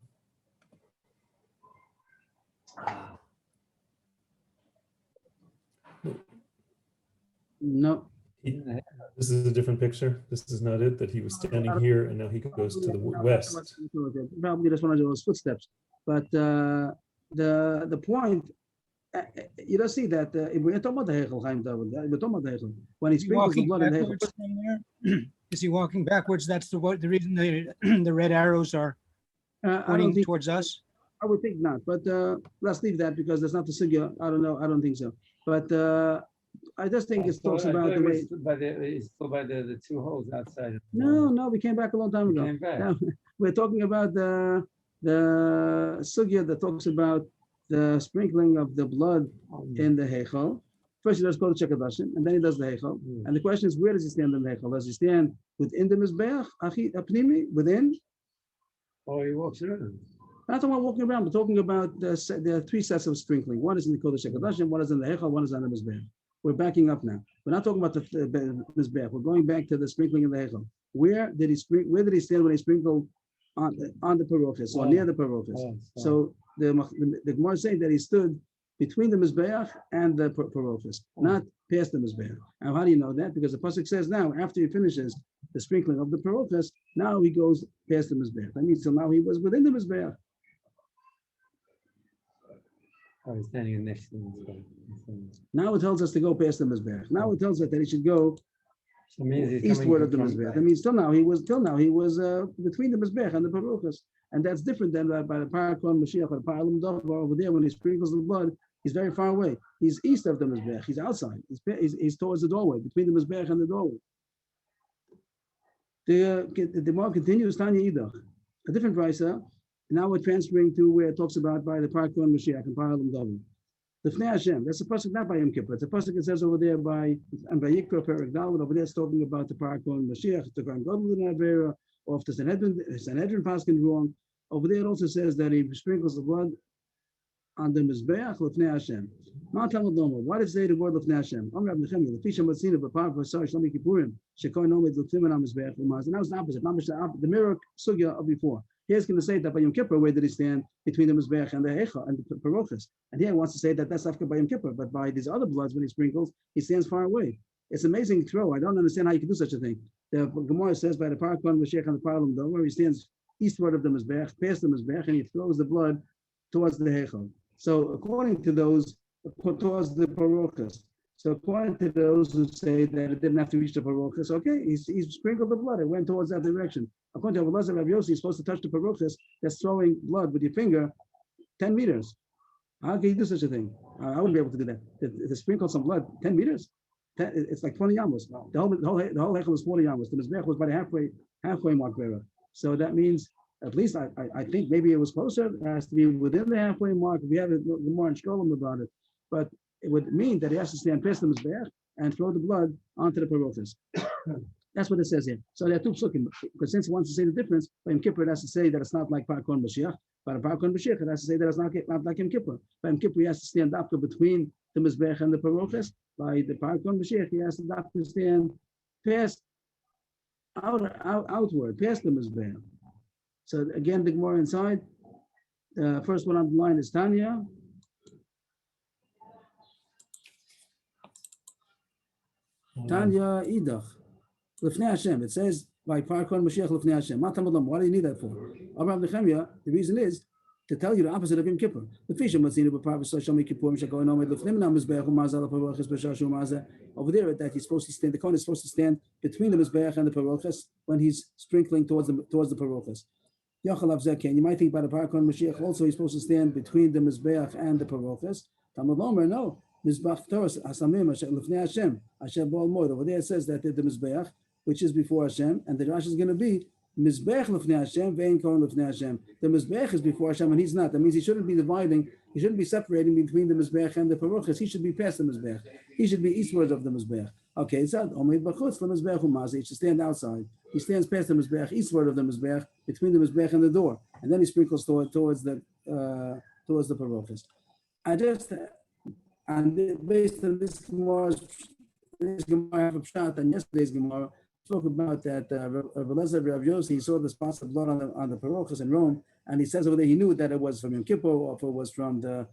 No. This is a different picture. This is not it, that he was standing here and now he goes to the west. Probably that's one of those footsteps. But the point, you don't see that we're talking about the Hechel, Chaim David. We're talking about the Hechel. When he Is he sprinkles the walking blood in the Hechel. backwards from there? Is he walking backwards? That's the reason the red arrows are I don't pointing think, towards us. I would think not, but let's leave that because that's not the sugya. I don't know. I don't think so. But I just think it talks about the way. It's still by the two holes outside. of the No, we came back a long time ago. Came back. Now, we're talking about the sugya that talks about the sprinkling of the blood in the Heichal. First, he does Kodesh HaKodashim, and then he does the Heichal. And the question is, where does he stand in the Heichal? Does he stand within the Mizbeach, Apnimi, within? Oh, he walks around. Not talking about walking around, but talking about there are three sets of sprinkling. One is in the Kodesh HaKodashim, one is in the Heichal, one is on the Mizbeach. We're backing up now. We're not talking about the Mizbeach. We're going back to the sprinkling in the Heichal. Where did he stand when he sprinkled on the Parochis or near the Parochis? So the Gemara is saying that he stood between the Mizbeach and the Parochis, not past the Mizbeach. Now, how do you know that? Because the pasuk says now, after he finishes the sprinkling of the Parochis, now he goes past the Mizbeach. That means till now he was within the Mizbeach. Oh, he's standing next to him. Now it tells us to go past the Mizbeach. Now it tells us that he should go So it means he's eastward of the coming Mizbeach. back. That means till now he was between the Mizbeach and the Parochis. And that's different than by the Parakon Mashiach or Paralim Davar over there when he sprinkles the blood. He's very far away. He's east of the Mizbeach. He's outside. He's towards the doorway, between the Mizbeach and the doorway. The Gemara continues, Tanya Idach. A different brisa. Now we're transferring to where it talks about by the Parakon Mashiach and Paralim Davar. The Fnei Hashem, that's a pasuk not by Yom Kippur. It's a pasuk that says over there by Yikra Perak David. Over there it's talking about the Parakon Mashiach, the Kohen Gadol in Avera, or if the Sanhedrin paskin wrong. Over there it also says that he sprinkles the blood on the Mizbeach Lefnei Hashem. Why does it say the word Lefnei Hashem? Now it's the opposite. The mirror sugya of before. Here's going to say that by Yom Kippur, where did he stand between the Mizbeach and the Heichal and the Parochis? And here he wants to say that that's after by Yom Kippur, but by these other bloods when he sprinkles, he stands far away. It's an amazing throw. I don't understand how you can do such a thing. The Gemara says by the Parakon Mashiach and the Paralim Davar, he stands eastward of the Mizbeach, past the Mizbeach, and he throws the blood towards the Heichal. So according to those, towards the Parochis. So according to those who say that it didn't have to reach the Parochis, okay, he sprinkled the blood. It went towards that direction. According to Abelazar Rav Yossi, you're supposed to touch the Parochis that's throwing blood with your finger 10 meters. How can you do such a thing? I wouldn't be able to do that. To sprinkle some blood, 10 meters? It's like 20 yamas. The whole Heichel was 40 yamas. The Mizbeach was by the halfway mark there. So that means, at least I think maybe it was closer. It has to be within the halfway mark. We have more in Shkolim about it. But it would mean that he has to stand past the Mizbeach and throw the blood onto the Parochis. That's what it says here. So there are two psukim. Because since it wants to say the difference, by Yom Kippur it has to say that it's not like Parakon Mashiach. By the Parakon Mashiach, it has to say that it's not like Yom Kippur. By Yom Kippur, he has to stand up between the Mizbeach and the Parochis. By the Parakon Mashiach, he has to stand past, outward, past the Mizbeach. So again, the Gemara inside. First one on the line is Tanya. Tanya Idach. Lefnei Hashem. It says by Parakon Mashiach Lefnei Hashem. Why do you need that for? Abraham Nechemia, the reason is to tell you the opposite of Yom Kippur. Over there, that he's supposed to stand, the Kohen is supposed to stand between the Mizbeach and the Parochis when he's sprinkling towards the Parochis. You might think by the Parakon Mashiach also he's supposed to stand between the Mizbeach and the Parochis. Talmud Lomer, no. Mizbach Torah Hasamim Lefnei Hashem Hashem Bal Moed. Over there it says that the Mizbeach, which is before Hashem, and the Rashi is going to be Mizbeach Lefnei Hashem Ve'en Kohen Lefnei Hashem. The Mizbeach is before Hashem, and he's not. That means he shouldn't be dividing. He shouldn't be separating between the Mizbeach and the Parochis. He should be past the Mizbeach. He should be eastward of the Mizbeach. Okay, it's that Omid Bachutz LeMizbeach Umazi. He should stand outside. He stands past the Mizbeach, eastward of the Mizbeach, between the Mizbeach and the door, and then he sprinkles towards the Parochis. And based on this Gemara have a shot, and yesterday's Gemara spoke about that Abelazar Rav Yossi, he saw the spots of blood on the Parochis in Rome, and he says over there he knew that it was from Yom Kippur or if it was from the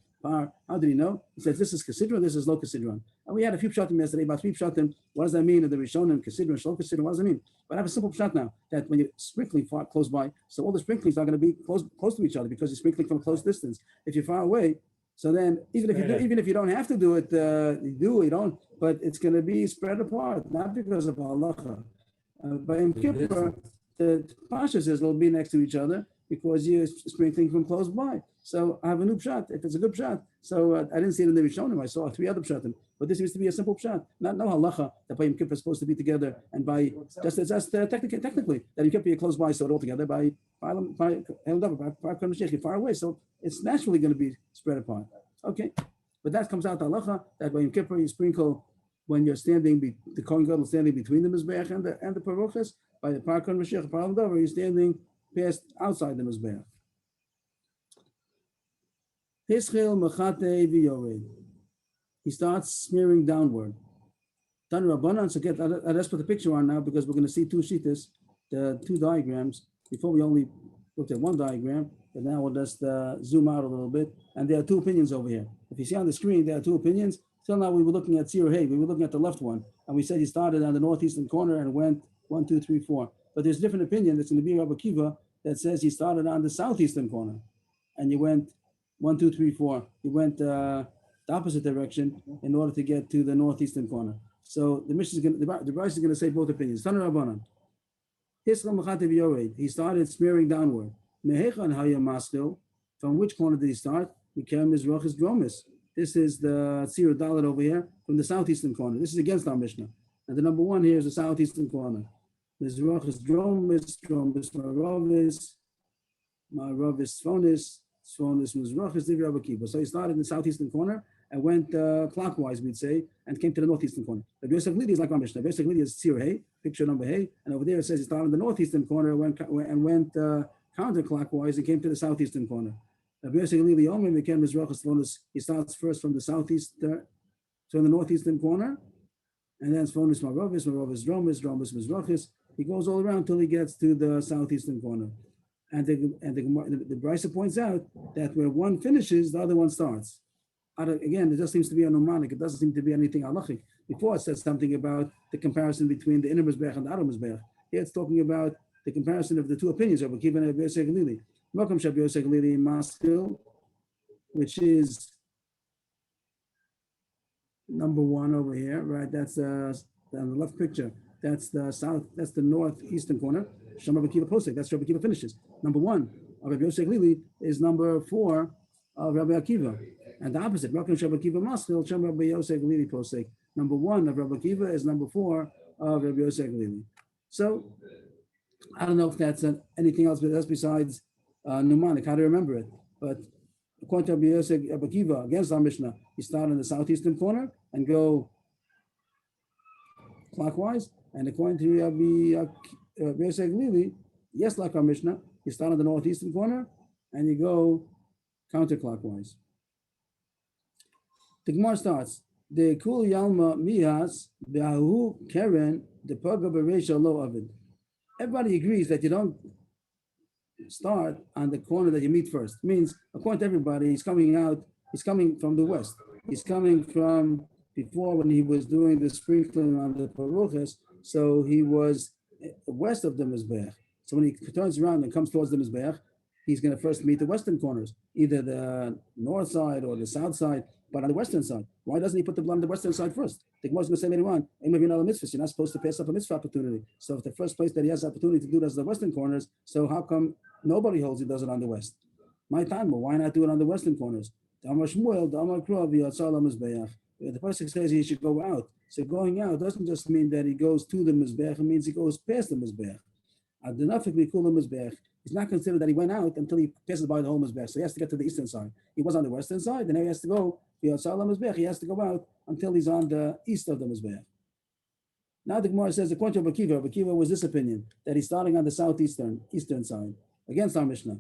How did he know? He says this is Kesidron, this is low Kesidron. And we had a few pshatim yesterday, about 3 pshatim. What does that mean? In the Rishonim, Kesidron, Shlo Kesidron, what does that mean? But I have a simple pshat now, that when you're sprinkling far close by, so all the sprinklings are going to be close to each other because you're sprinkling from a close distance. If you're far away, so then even if you don't have to do it, you don't, but it's going to be spread apart, not because of halacha. But in Kippur, the pashas will be next to each other because you're sprinkling from close by. So I have a new pshat, if it's a good pshat. So I didn't see it in the Rishonim, I saw 3 other pshatim. But this seems to be a simple pshat, no halacha that by Yom Kippur is supposed to be together, and by just technically that Yom Kippur you're close by, so it all together by far away. So it's naturally going to be spread apart. Okay, but that comes out halacha that by Yom Kippur you sprinkle when you're standing, the Kohen Gadol standing between the mizbeach and the parochas. By the Parkan Mashiach Param Dover, you're standing past outside the mizbeach. Hischil mechate v'yored. He starts smearing downward. Tan Rabbanan, so let's put the picture on now because we're going to see 2 shittas, the 2 diagrams. Before we only looked at 1 diagram, but now we'll just zoom out a little bit. And there are 2 opinions over here. If you see on the screen, there are 2 opinions. Till now we were looking at Sir Hay. We were looking at the left one, and we said he started on the northeastern corner and went 1, 2, 3, 4. But there's a different opinion that's in the Bir Rabbi Akiva that says he started on the southeastern corner, and you went 1, 2, 3, 4. You went the opposite direction in order to get to the northeastern corner. So the Mishnah is going, the Bryce is going to say both opinions. Tanu Rabbanan. He started smearing downward. From which corner did he start? This is the Tzir Dalet over here from the southeastern corner. This is against our Mishnah. And the number 1 here is the southeastern corner. Mizrachis Dromis, Dromis Maravis Sfonis, Mizrachis Divi Rabbi Akiva. So he started in the southeastern corner and went clockwise, we'd say, and came to the northeastern corner. The Yosef Lidi is like our Mishnah. Yosef Lidi is Tzir Hay, picture number Hay, and over there it says he started in the northeastern corner and went counterclockwise and came to the southeastern corner. He starts first from the southeast, so in the northeastern corner, and then Sfonis Maravis, Dromis, Mizrachis. He goes all around till he gets to the southeastern corner. And the Brisa points out that where one finishes, the other one starts. Again, it just seems to be a mnemonic. It doesn't seem to be anything halachic. Before it says something about the comparison between the inner Mizbeach and the outer Mizbeach. Here it's talking about the comparison of the 2 opinions of Akiva and Rabbi Yosef Galili. Welcome, Rabbi Yosef Galili Maskil, which is number 1 over here, right? That's on the left picture. That's the south. That's the northeastern corner. Shem Rabbi Akiva Posek. That's Rabbi Akiva finishes. Number 1 of Rabbi Yosef Galili is number 4 of Rabbi Akiva, and the opposite. Welcome, Rabbi Akiva Maskil. Shem Rabbi Yosef Galili Posek. Number 1 of Rabbi Akiva is number 4 of Rabbi Yosef Galili. So I don't know if that's anything else, but that's besides mnemonic, how to remember it. But according to Rabbi Yosef Akiva, against our Mishnah, you start in the southeastern corner and go clockwise. And according to Rabbi Yosef Galili, yes, like our Mishnah, you start in the northeastern corner and you go counterclockwise. The Gemara starts, the Kul Yalma Mihas, Be'ahu Keren, the Paga Bereisha Lo Avid. Everybody agrees that you don't start on the corner that you meet first. Means, according to everybody, he's coming from the west. He's coming from before when he was doing the sprinkling on the parochas, so he was west of the Mizbeach. So when he turns around and comes towards the Mizbeach, he's going to first meet the western corners, either the north side or the south side, but on the western side. Why doesn't he put the blood on the western side first? The Gemara is going to say later on, you're not supposed to pass up a mitzvah opportunity. So if the first place that he has the opportunity to do that is the western corners, so how come nobody holds he does it on the west? My time, but why not do it on the western corners? The person says he should go out. So going out doesn't just mean that he goes to the Mizbeach, it means he goes past the Mizbeach. He's not considered that he went out until he passes by the whole Mizbeach. So he has to get to the eastern side. He was on the western side, then he has to go, he has to go out until he's on the east of the Mizbeach. Now the Gemara says, according to Rabbi Akiva was this opinion, that he's starting on the eastern side, against our Mishnah.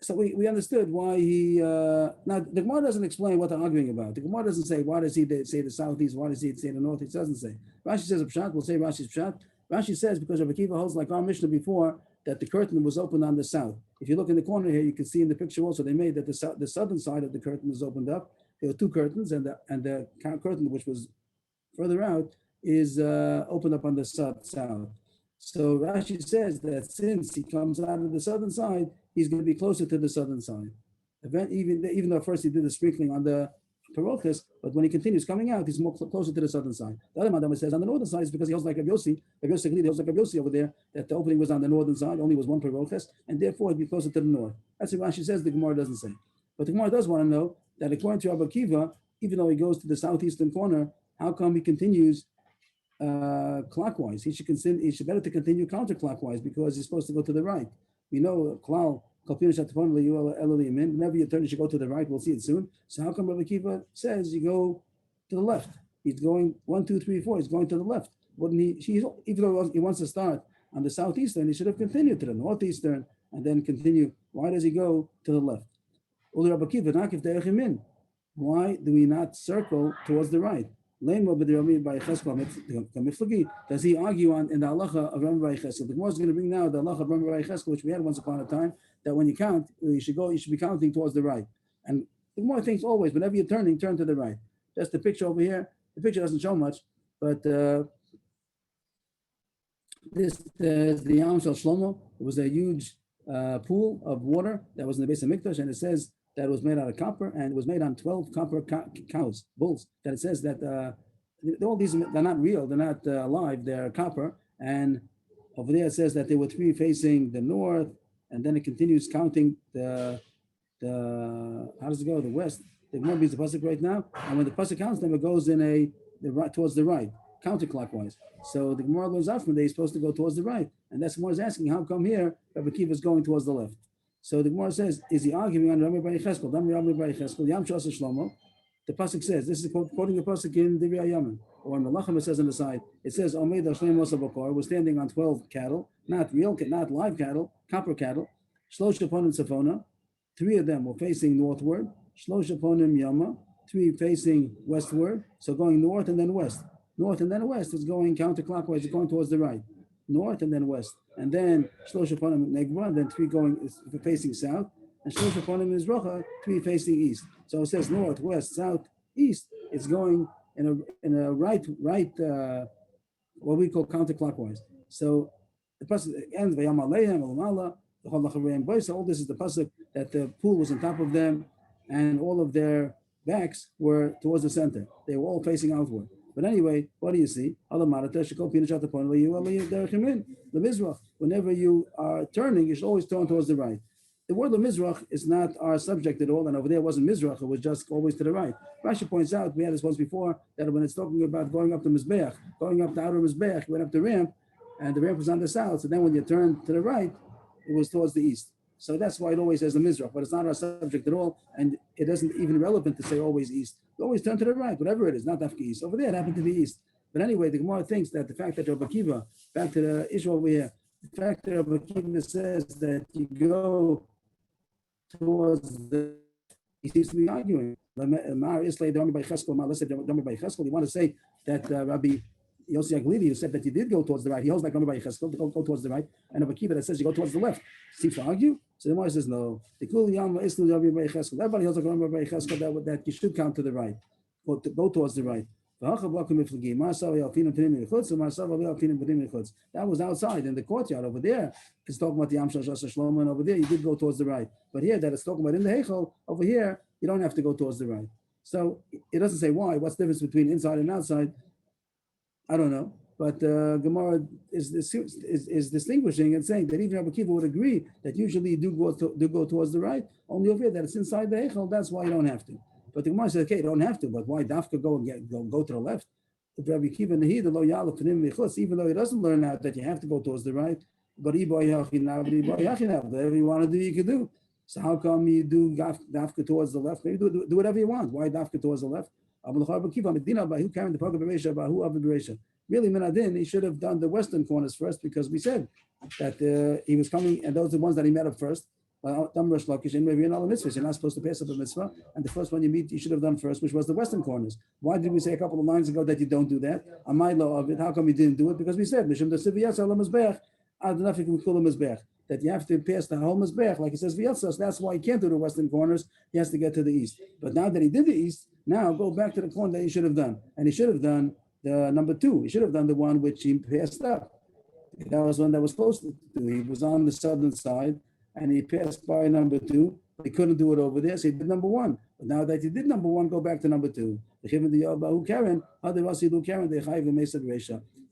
So we understood why he, now the Gemara doesn't explain what they're arguing about. The Gemara doesn't say, why does he say the southeast, why does he say the northeast? It doesn't say. Rashi says a pshat, we'll say Rashi's pshat. Rashi says, because Rabbi Akiva holds like our Mishnah before, that the curtain was open on the south. If you look in the corner here, you can see in the picture also they made that the southern side of the curtain was opened up. There were two curtains, and the curtain which was further out is opened up on the south. So Rashi says that since he comes out of the southern side, he's going to be closer to the southern side. Even though first he did the sprinkling on the Parochis, but when he continues coming out, he's more closer to the southern side. The other Madam says on the northern side is because he holds like Rabbi Yossi. Rabbi Yossi over there, that the opening was on the northern side, only was one Parochis, and therefore he'd be closer to the north. That's what Rashi says, the Gemara doesn't say. But the Gemara does want to know that according to Rabbi Akiva, even though he goes to the southeastern corner, how come he continues clockwise? He should better to continue counterclockwise because he's supposed to go to the right. We know Klal, whenever you turn, you should go to the right. We'll see it soon. So how come Rabbi Akiva says you go to the left? He's going 1, 2, 3, 4. He's going to the left. Wouldn't he? Even though he wants to start on the southeastern, he should have continued to the northeastern and then continue. Why does he go to the left? Why do we not circle towards the right? Does he argue in the halacha of Rambam Bar Yecheskel? The Gemara is going to bring now the halacha of Rambam Bar Yecheskel, which we had once upon a time, that when you count, you should be counting towards the right. And the Gemara thinks always, whenever you're turning, turn to the right. That's the picture over here. The picture doesn't show much, but this is the Yam Shel Shlomo. It was a huge pool of water that was in the base of Mikdash, and it says that it was made out of copper, and it was made on 12 copper cows, bulls. That it says that all these, they're not real, they're not alive, they're copper. And over there it says that there were 3 facing the north, and then it continues counting the how does it go? The west. The Gemara reads the pasuk right now, and when the pasuk counts them, it goes in the right towards the right, counterclockwise. So the Gemara learns out from there, he's supposed to go towards the right, and that's Gemara is asking, how come here Rabbi Akiva is going towards the left? So the Gemara says, is he arguing on Rambam Bar Yecheskel? Rambam Bar Yecheskel, Yam Shel Shlomo. The pasuk says, this is quoting the pasuk in Divrei Yamin, or in Malachim it says on the side, it says, Omeid Hashem Mosa Bakar, was standing on 12 cattle, not live cattle, copper cattle, Shlosh Ponim Safona, 3 of them were facing northward, Shlosh Ponim Yama, 3 facing westward, so going north and then west. North and then west is going counterclockwise, it's going towards the right. North and then west. And then Shlosh Ponim Negva, and then 3 going facing south, and Shlosh Ponim Mizracha, 3 facing east. So it says north, west, south, east. It's going in a right, what we call counterclockwise. So the pasuk ends Vayam Aleim Elamala, the whole Lachavreim Boisa. All this is the pasuk that the pool was on top of them, and all of their backs were towards the center. They were all facing outward. But anyway, what do you see? Whenever you are turning, you should always turn towards the right. The word Mizrach is not our subject at all, and over there wasn't Mizrach, it was just always to the right. Rashi points out, we had this once before, that when it's talking about going up the Mizbeach, going up the outer Mizbeach, you went up the ramp, and the ramp was on the south, so then when you turned to the right, it was towards the east. So that's why it always says the Mizrach, but it's not our subject at all, and it isn't even relevant to say always east. You always turn to the right, whatever it is, not Dafka east. Over there, it happened to be east. But anyway, the Gemara thinks that the fact that Rabbi Akiva, back to the issue over here, the fact that Rabbi Akiva says that you go towards he seems to be arguing. You want to say that Rabbi Yossi Aglidi, who said that you did go towards the right, he holds like Rabbi Yecheskel, go towards the right, and Rabbi Akiva that says you go towards the left. Seems to argue. So the Gemara says no. Everybody holds like Rabbi Yecheskel that you should count to the right, go towards the right. That was outside in the courtyard over there. It's talking about the Yam Shel Shlomo, and over there you did go towards the right. But here that it's talking about in the Heichel, over here you don't have to go towards the right. So it doesn't say why. What's the difference between inside and outside? I don't know. But Gemara is distinguishing and saying that even Rabbi Akiva would agree that usually you do go towards the right. Only over here that it's inside the Heichel, that's why you don't have to. But the Gemara says, okay, you don't have to, but why Dafka go to the left? If Rabbi Akiva Nahid, even though he doesn't learn out that you have to go towards the right, but whatever you want to do, you can do. So how come you do Dafka towards the left? Maybe do whatever you want. Why Dafka towards the left? Really, Minadin, he should have done the western corners first because we said that he was coming, and those are the ones that he met up first. You're not supposed to pass up a mitzvah, and the first one you meet, you should have done first, which was the western corners. Why did we say a couple of lines ago that you don't do that? On my law of it, how come you didn't do it? Because we said, that you have to pass the whole Mizbeach, like it says V'yatsos. That's why he can't do the western corners. He has to get to the east. But now that he did the east, now go back to the corner that he should have done. And he should have done the number 2. He should have done the one which he passed up. That was one that was supposed to do. He was on the southern side and he passed by number 2. He couldn't do it over there, so he did number 1. But now that he did number 1, go back to number 2.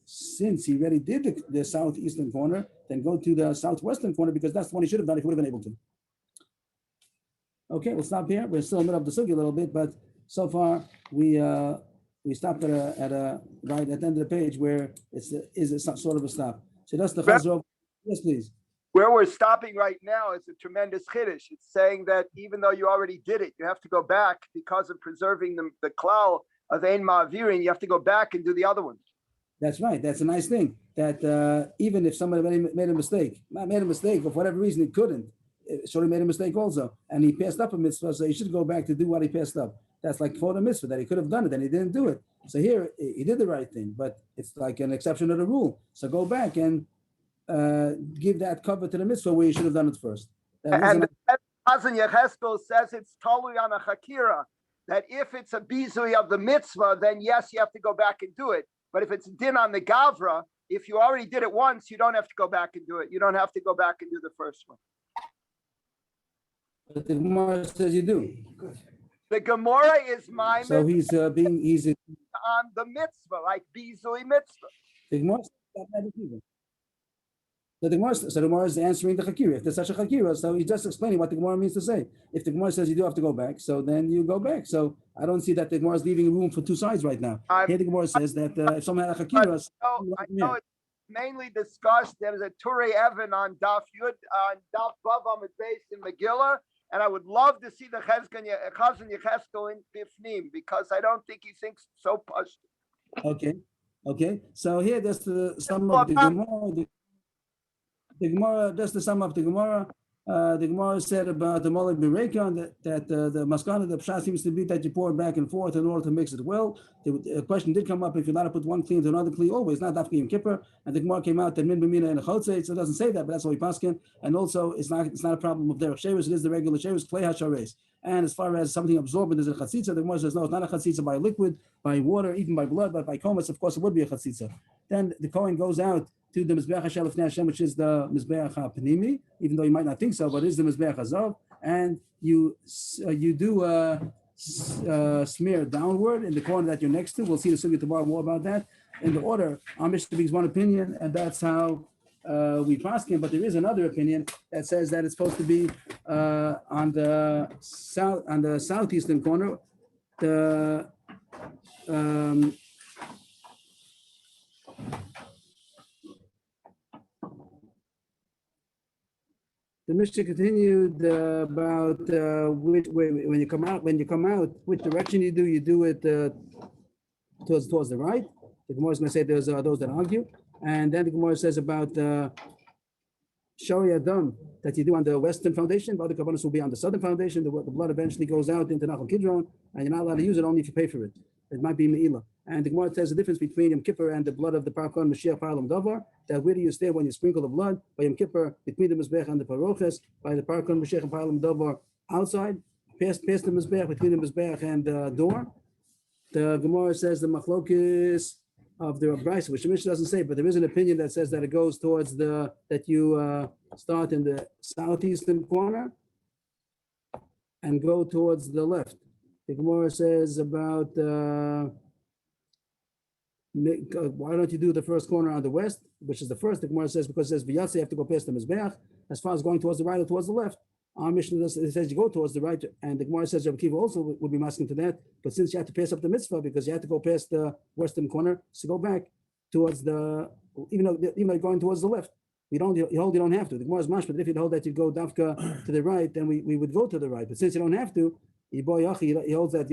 Since he already did the southeastern corner, then go to the southwestern corner because that's the one he should have done if he would have been able to. Okay, we'll stop here. We're still in the middle of the sugi a little bit, but so far we stopped at a right at the end of the page where it's sort of a stop. So that's the chazor. Yes, please. Where we're stopping right now is a tremendous chiddush. It's saying that even though you already did it, you have to go back because of preserving the klal of ein ma'avirin. You have to go back and do the other one. That's right. That's a nice thing. That even if somebody made a mistake, not made a mistake, but for whatever reason he couldn't, Shori made a mistake also, and he passed up a mitzvah, so he should go back to do what he passed up. That's like for the mitzvah that he could have done it and he didn't do it. So here he did the right thing, but it's like an exception to the rule. So go back and give that cover to the mitzvah where you should have done it first. And Chazon Yecheskel says it's totally on a chakira, that if it's a bizui of the mitzvah, then yes, you have to go back and do it. But if it's din on the gavra, if you already did it once, you don't have to go back and do it. You don't have to go back and do the first one. But the Gemara says you do. The Gemara is my So mitzvah he's on the mitzvah, like bizui mitzvah. the Gemara says that never even. So the Gemara is answering the Chakira. If there's such a Chakira, so he's just explaining what the Gemara means to say. If the Gemara says you do have to go back, so then you go back. So I don't see that the Gemara is leaving room for two sides right now. Here the Gemara says that if someone had a Chakira, I know it's mainly discussed. There is a Turei Evan on Daf Yud, on Daf Vav Amud Beis in Megillah, and I would love to see the Chazon Yecheskel in Bifnim because I don't think he thinks so push. Okay. So here there's the sum of the Gemara. The Gemara, that's the sum of the Gemara. The Gemara said about the Molek B'Reikon that the Maskana, the Pshat seems to be that you pour it back and forth in order to mix it well. The question did come up if you're allowed to put one kli into another kli always, not Daf Yom Kippur. And the Gemara came out that Min B'Mina and a Chotzeit, so it doesn't say that, but that's what we paskin. And also, it's not a problem of Derech Shevis, it is the regular Shevis, Klei HaShares. And as far as something absorbent is a chatzitza, the Gemara says no, it's not a chatzitza by liquid, by water, even by blood, but by komas, of course, it would be a chatzitza. Then the Kohen goes out to the Mizbeach HaShel Lefnei Hashem, which is the Mizbeach HaPnimi, even though you might not think so, but it is the Mizbeach HaZav, and you do smear downward in the corner that you're next to. We'll see the Sugya tomorrow more about that. In the order, our Mishnah speaks one opinion, and that's how we paskin, but there is another opinion that says that it's supposed to be on the southeastern corner. The Mishnah continued about which way when you come out, which direction you do it towards the right. The Gemara is going to say there's those that argue, and then the Gemara says about Shori Adam that you do on the western foundation, but other kabbalas will be on the southern foundation. The blood eventually goes out into Nachal Kidron, and you're not allowed to use it only if you pay for it. It might be Me'ilah. And the Gemara says the difference between Yom Kippur and the blood of the Parkon Mashiach Parlam Davar, that where do you stay when you sprinkle the blood? By Yom Kippur, between the Mizbech and the Paroches, by the Parkon Mashiach and Parlam Davar outside, past the Mizbech, between the Mizbech and the door. The Gemara says the Machlokis of the Brisa, which the Mishnah doesn't say, but there is an opinion that says that it goes towards that you start in the southeastern corner and go towards the left. The Gemara says about why don't you do the first corner on the west, which is the first. The Gemara says because it says V'yatsa, you have to go past the Mizbeach. As far as going towards the right or towards the left, our Mishnah says you go towards the right, and the Gemara says Rabbi Kiva also would be masking to that. But since you have to pass up the mitzvah because you have to go past the western corner, so go back towards even though you're going towards the left. You hold you don't have to. The Gemara is mashma, but if you hold that you go dafka to the right, then we would go to the right. But since you don't have to, he holds that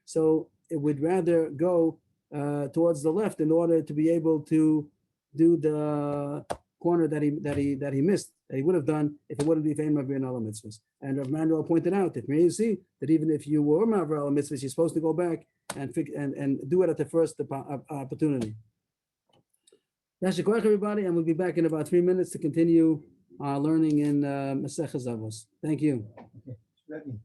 so it would rather go towards the left in order to be able to do the corner that he missed, that he would have done if it wouldn't be for Maver and Allah mitzvahs. And Rav Manuel pointed out that you see that even if you were Maver Allah mitzvahs, you're supposed to go back and do it at the first opportunity. That's your question, everybody, and we'll be back in about 3 minutes to continue our learning in Maseches Avos. Thank you. Ready.